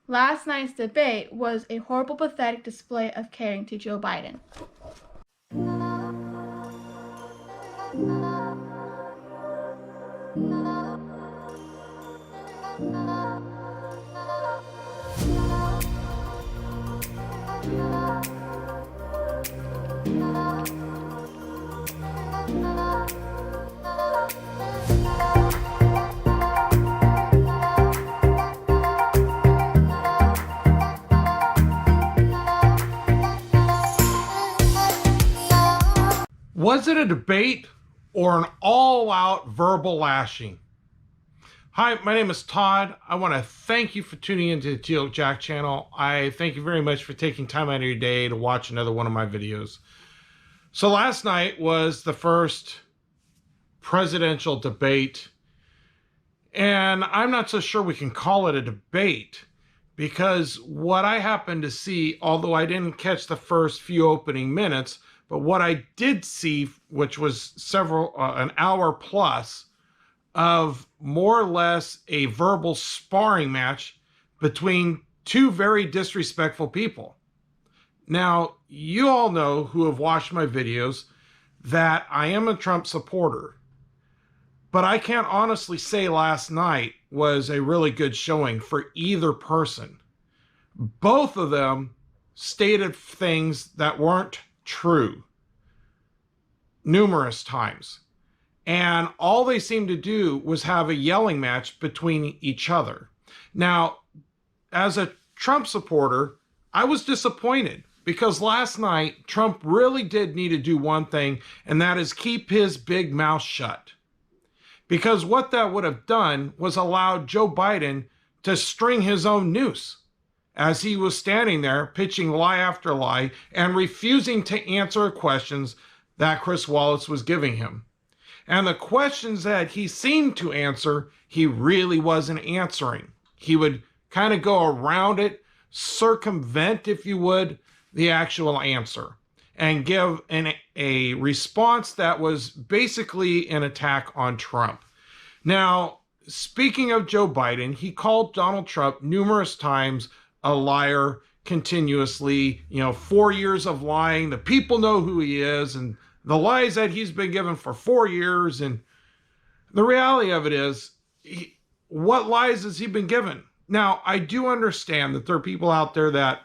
Last night's debate was a horrible, pathetic display of caring to Joe Biden. Was it a debate or an all-out verbal lashing? Hi, my name is Todd. I want to thank you for tuning into the Teal Jack channel. I thank you very much for taking time out of your day to watch another one of my videos. So last night was the first presidential debate, and I'm not so sure we can call it a debate, because what I happened to see, although I didn't catch the first few opening minutes, but what I did see, which was an hour plus of more or less a verbal sparring match between two very disrespectful people. Now, you all know who have watched my videos that I am a Trump supporter, but I can't honestly say last night was a really good showing for either person. Both of them stated things that weren't true numerous times. And all they seemed to do was have a yelling match between each other. Now, as a Trump supporter, I was disappointed because last night Trump really did need to do one thing, and that is keep his big mouth shut. Because what that would have done was allowed Joe Biden to string his own noose as he was standing there pitching lie after lie and refusing to answer questions that Chris Wallace was giving him. And the questions that he seemed to answer, he really wasn't answering. He would kind of go around it, circumvent, if you would, the actual answer, and give a response that was basically an attack on Trump. Now, speaking of Joe Biden, he called Donald Trump numerous times a liar continuously. 4 years of lying. The people know who he is, and the lies that he's been given for 4 years. And the reality of it is, what lies has he been given? Now, I do understand that there are people out there that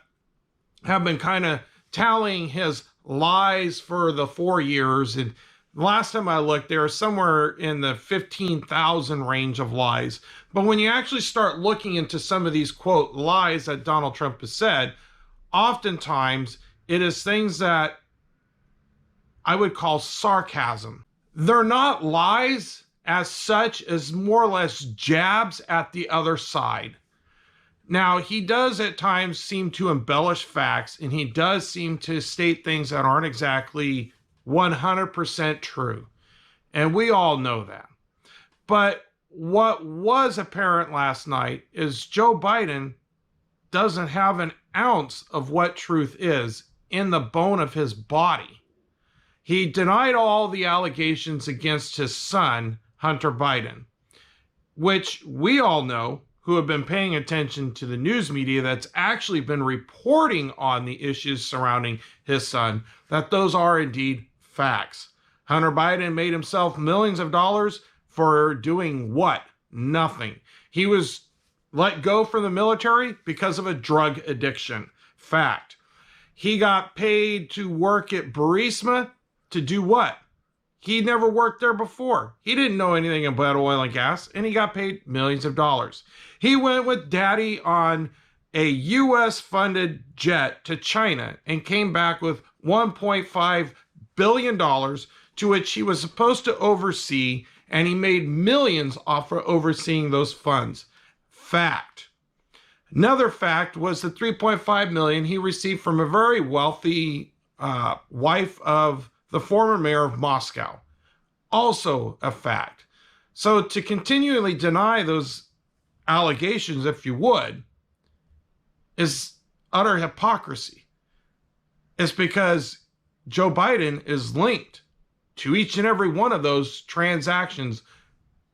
have been kind of tallying his lies for the 4 years. And last time I looked, they were somewhere in the 15,000 range of lies. But when you actually start looking into some of these, quote, lies that Donald Trump has said, oftentimes it is things that I would call sarcasm. They're not lies as such, as more or less jabs at the other side. Now, he does at times seem to embellish facts, and he does seem to state things that aren't exactly 100% true. And we all know that. But what was apparent last night is Joe Biden doesn't have an ounce of what truth is in the bone of his body. He denied all the allegations against his son, Hunter Biden, which we all know, who have been paying attention to the news media that's actually been reporting on the issues surrounding his son, that those are indeed facts. Hunter Biden made himself millions of dollars for doing what? Nothing. He was let go from the military because of a drug addiction. Fact. He got paid to work at Burisma to do what? He never worked there before. He didn't know anything about oil and gas, and he got paid millions of dollars. He went with daddy on a U.S.-funded jet to China and came back with $1.5 billion, to which he was supposed to oversee, and he made millions off of overseeing those funds. Fact. Another fact was the $3.5 million he received from a very wealthy wife of the former mayor of Moscow. Also a fact. So to continually deny those allegations, if you would, is utter hypocrisy. It's because Joe Biden is linked to each and every one of those transactions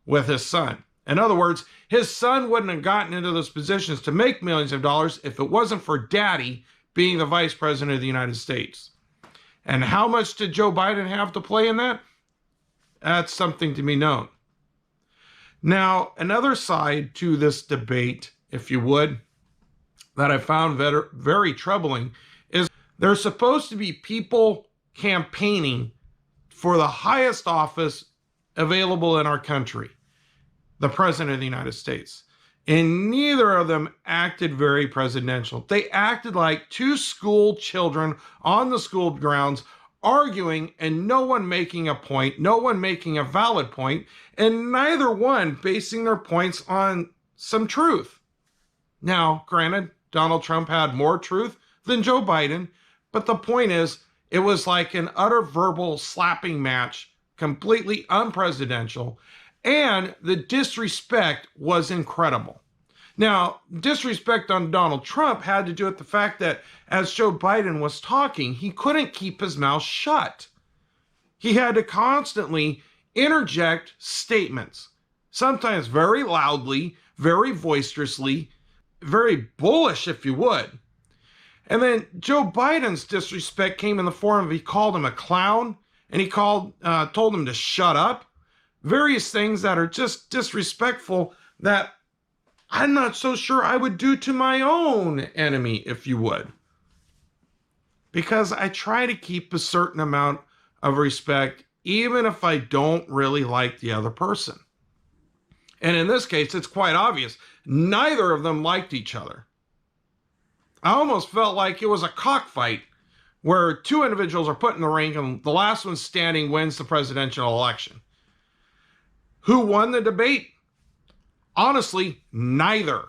with his son. In other words, his son wouldn't have gotten into those positions to make millions of dollars if it wasn't for daddy being the vice president of the United States. And how much did Joe Biden have to play in that? That's something to be known. Now, another side to this debate, if you would, that I found very troubling is there's supposed to be people campaigning for the highest office available in our country, the President of the United States. And neither of them acted very presidential. They acted like two school children on the school grounds arguing and no one making a point, no one making a valid point, and neither one basing their points on some truth. Now, granted, Donald Trump had more truth than Joe Biden, but the point is, it was like an utter verbal slapping match, completely unpresidential, and the disrespect was incredible. Now, disrespect on Donald Trump had to do with the fact that as Joe Biden was talking, he couldn't keep his mouth shut. He had to constantly interject statements, sometimes very loudly, very boisterously, very bullish, if you would. And then Joe Biden's disrespect came in the form of he called him a clown and he told him to shut up. Various things that are just disrespectful that I'm not so sure I would do to my own enemy, if you would. Because I try to keep a certain amount of respect, even if I don't really like the other person. And in this case, it's quite obvious. Neither of them liked each other. I almost felt like it was a cockfight where two individuals are put in the ring and the last one standing wins the presidential election. Who won the debate? Honestly, neither.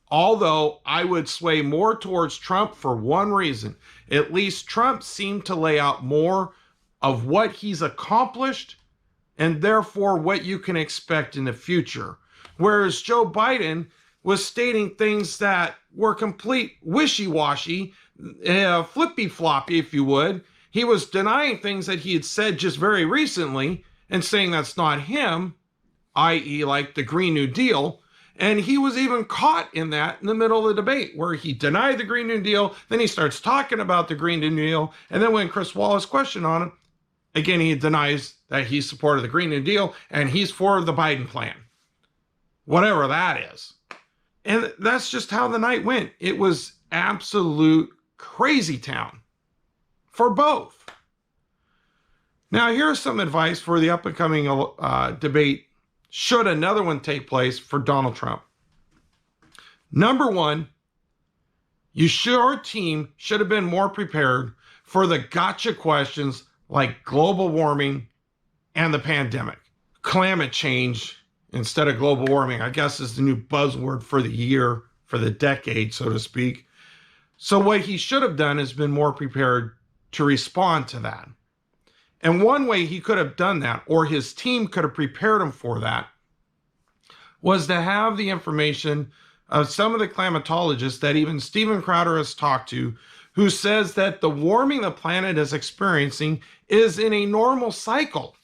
Although I would sway more towards Trump for one reason. At least Trump seemed to lay out more of what he's accomplished and therefore what you can expect in the future. Whereas Joe Biden was stating things that were complete wishy-washy, flippy-floppy, if you would. He was denying things that he had said just very recently and saying that's not him, i.e. like the Green New Deal. And he was even caught in that in the middle of the debate where he denied the Green New Deal, then he starts talking about the Green New Deal, and then when Chris Wallace questioned on him, again, he denies that he supported the Green New Deal and he's for the Biden plan. Whatever that is. And that's just how the night went. It was absolute crazy town for both. Now, here's some advice for the up-and-coming debate should another one take place for Donald Trump. Number one, your team should have been more prepared for the gotcha questions like global warming and the pandemic. Climate change instead of global warming, I guess, is the new buzzword for the year, for the decade, so to speak. So what he should have done is been more prepared to respond to that. And one way he could have done that, or his team could have prepared him for that, was to have the information of some of the climatologists that even Steven Crowder has talked to, who says that the warming the planet is experiencing is in a normal cycle.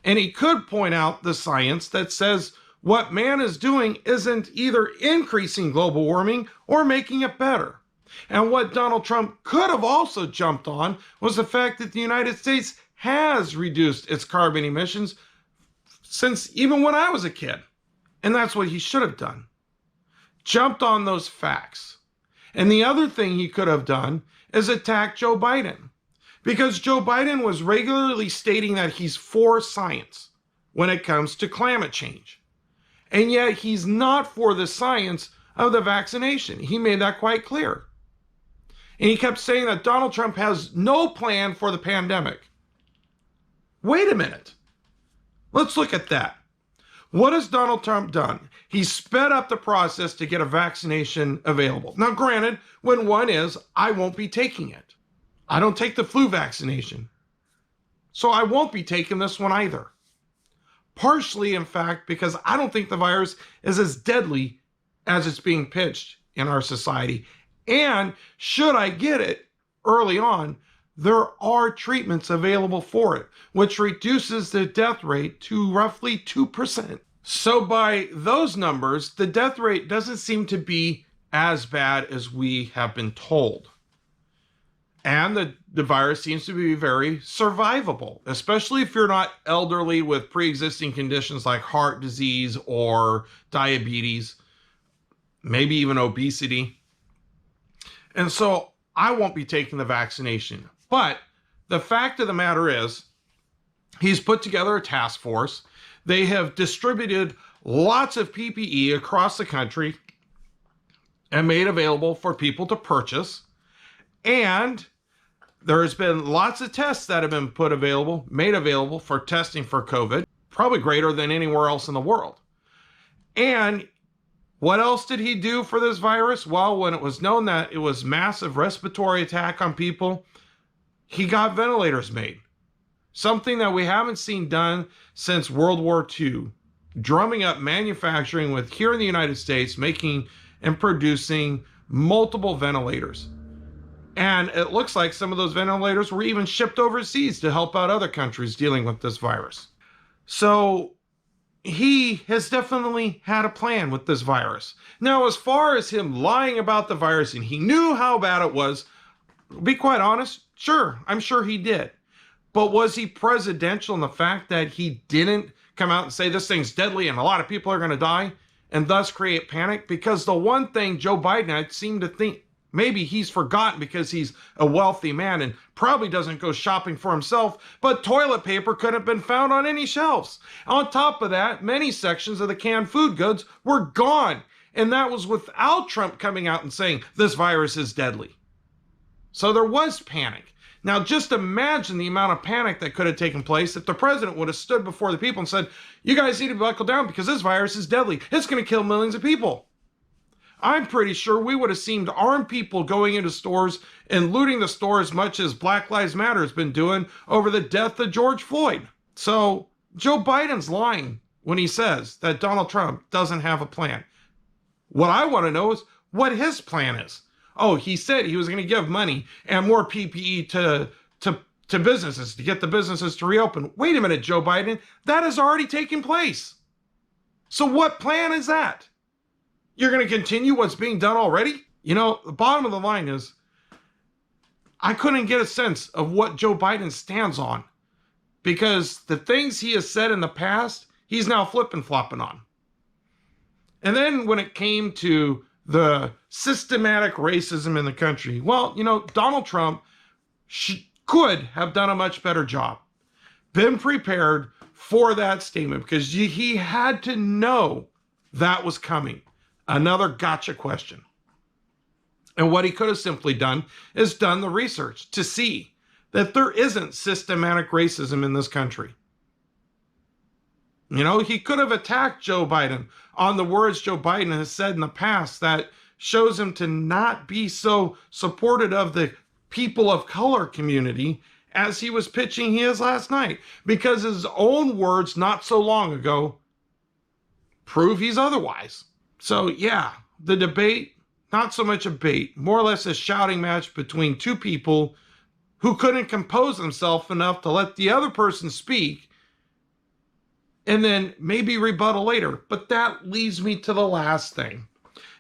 And he could point out the science that says what man is doing isn't either increasing global warming or making it better. And what Donald Trump could have also jumped on was the fact that the United States has reduced its carbon emissions since even when I was a kid. And that's what he should have done. Jumped on those facts. And the other thing he could have done is attack Joe Biden. Because Joe Biden was regularly stating that he's for science when it comes to climate change. And yet he's not for the science of the vaccination. He made that quite clear. And he kept saying that Donald Trump has no plan for the pandemic. Wait a minute. Let's look at that. What has Donald Trump done? He sped up the process to get a vaccination available. Now, granted, when one is, I won't be taking it. I don't take the flu vaccination. So I won't be taking this one either. Partially, in fact, because I don't think the virus is as deadly as it's being pitched in our society. And should I get it early on, there are treatments available for it, which reduces the death rate to roughly 2%. So by those numbers, the death rate doesn't seem to be as bad as we have been told. And the virus seems to be very survivable, especially if you're not elderly with pre-existing conditions like heart disease or diabetes, maybe even obesity. And so I won't be taking the vaccination. But the fact of the matter is, he's put together a task force. They have distributed lots of PPE across the country and made available for people to purchase. And there's been lots of tests that have been made available for testing for COVID, probably greater than anywhere else in the world. And what else did he do for this virus? Well, when it was known that it was massive respiratory attack on people, he got ventilators made. Something that we haven't seen done since World War II, drumming up manufacturing with here in the United States, making and producing multiple ventilators. And it looks like some of those ventilators were even shipped overseas to help out other countries dealing with this virus. So he has definitely had a plan with this virus. Now, as far as him lying about the virus and he knew how bad it was, to be quite honest, sure, I'm sure he did. But was he presidential in the fact that he didn't come out and say this thing's deadly and a lot of people are going to die and thus create panic? Because the one thing Joe Biden, I seem to think, maybe he's forgotten because he's a wealthy man and probably doesn't go shopping for himself, but toilet paper couldn't have been found on any shelves. On top of that, many sections of the canned food goods were gone. And that was without Trump coming out and saying this virus is deadly. So there was panic. Now, just imagine the amount of panic that could have taken place if the president would have stood before the people and said, you guys need to buckle down because this virus is deadly. It's going to kill millions of people. I'm pretty sure we would have seen armed people going into stores and looting the store as much as Black Lives Matter has been doing over the death of George Floyd. So Joe Biden's lying when he says that Donald Trump doesn't have a plan. What I want to know is what his plan is. Oh, he said he was going to give money and more PPE to businesses to get the businesses to reopen. Wait a minute, Joe Biden, that has already taken place. So what plan is that? You're going to continue what's being done already? You know, the bottom of the line is, I couldn't get a sense of what Joe Biden stands on because the things he has said in the past, he's now flipping-flopping on. And then when it came to the systematic racism in the country, well, you know, Donald Trump could have done a much better job, been prepared for that statement because he had to know that was coming. Another gotcha question. And what he could have simply done is done the research to see that there isn't systematic racism in this country. You know, he could have attacked Joe Biden on the words Joe Biden has said in the past that shows him to not be so supportive of the people of color community as he was pitching his last night, because his own words not so long ago prove he's otherwise. So yeah, the debate, not so much a bait, more or less a shouting match between two people who couldn't compose themselves enough to let the other person speak and then maybe rebuttal later. But that leads me to the last thing,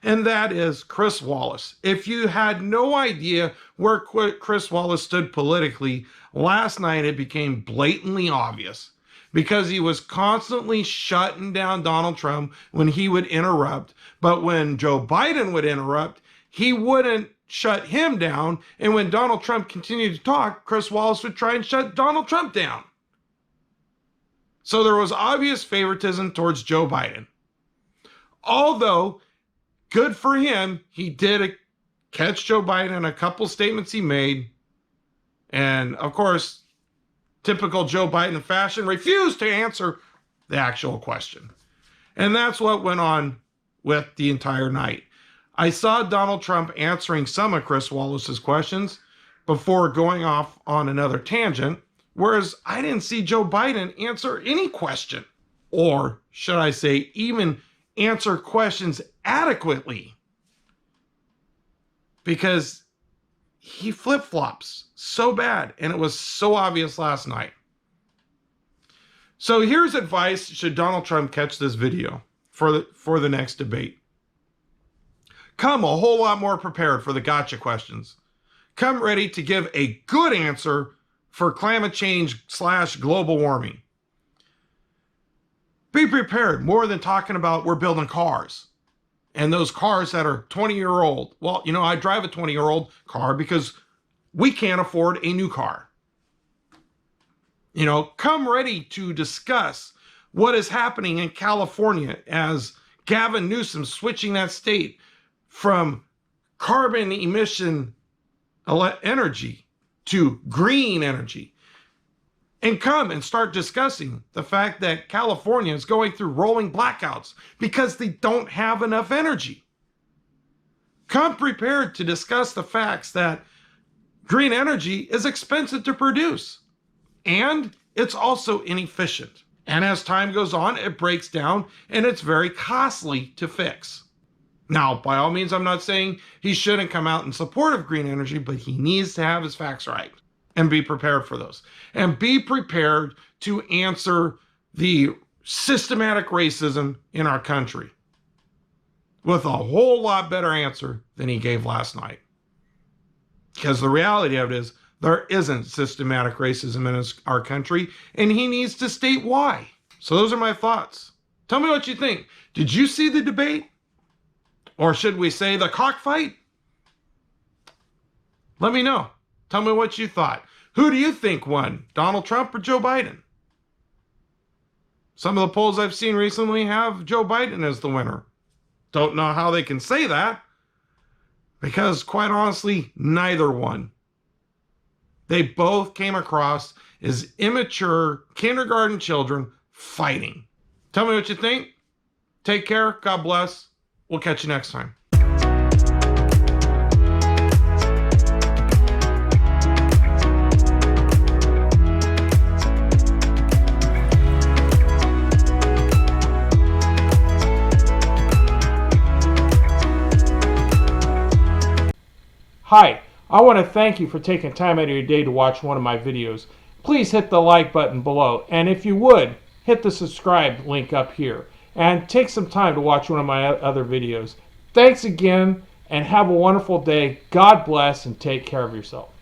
and that is Chris Wallace. If you had no idea where Chris Wallace stood politically, last night it became blatantly obvious because he was constantly shutting down Donald Trump when he would interrupt. But when Joe Biden would interrupt, he wouldn't shut him down. And when Donald Trump continued to talk, Chris Wallace would try and shut Donald Trump down. So there was obvious favoritism towards Joe Biden. Although, good for him, he did catch Joe Biden in a couple statements he made. And of course, typical Joe Biden fashion, refused to answer the actual question. And that's what went on with the entire night. I saw Donald Trump answering some of Chris Wallace's questions before going off on another tangent, whereas I didn't see Joe Biden answer any question, or should I say, even answer questions adequately, because he flip-flops so bad, and it was so obvious last night. So here's advice should Donald Trump catch this video for the next debate. Come a whole lot more prepared for the gotcha questions. Come ready to give a good answer for climate change / global warming. Be prepared more than talking about we're building cars. And those cars that are 20-year-old. Well, you know, I drive a 20-year-old car because we can't afford a new car. You know, come ready to discuss what is happening in California as Gavin Newsom switching that state from carbon emission energy to green energy. And come and start discussing the fact that California is going through rolling blackouts because they don't have enough energy. Come prepared to discuss the facts that green energy is expensive to produce and it's also inefficient. And as time goes on, it breaks down and it's very costly to fix. Now, by all means, I'm not saying he shouldn't come out in support of green energy, but he needs to have his facts right and be prepared for those. And be prepared to answer the systematic racism in our country with a whole lot better answer than he gave last night. Because the reality of it is, there isn't systematic racism in our country, and he needs to state why. So those are my thoughts. Tell me what you think. Did you see the debate? Or should we say the cockfight? Let me know. Tell me what you thought. Who do you think won, Donald Trump or Joe Biden? Some of the polls I've seen recently have Joe Biden as the winner. Don't know how they can say that, because quite honestly, neither won. They both came across as immature kindergarten children fighting. Tell me what you think. Take care. God bless. We'll catch you next time. Hi, I want to thank you for taking time out of your day to watch one of my videos. Please hit the like button below, and if you would, hit the subscribe link up here, and take some time to watch one of my other videos. Thanks again, and have a wonderful day. God bless, and take care of yourself.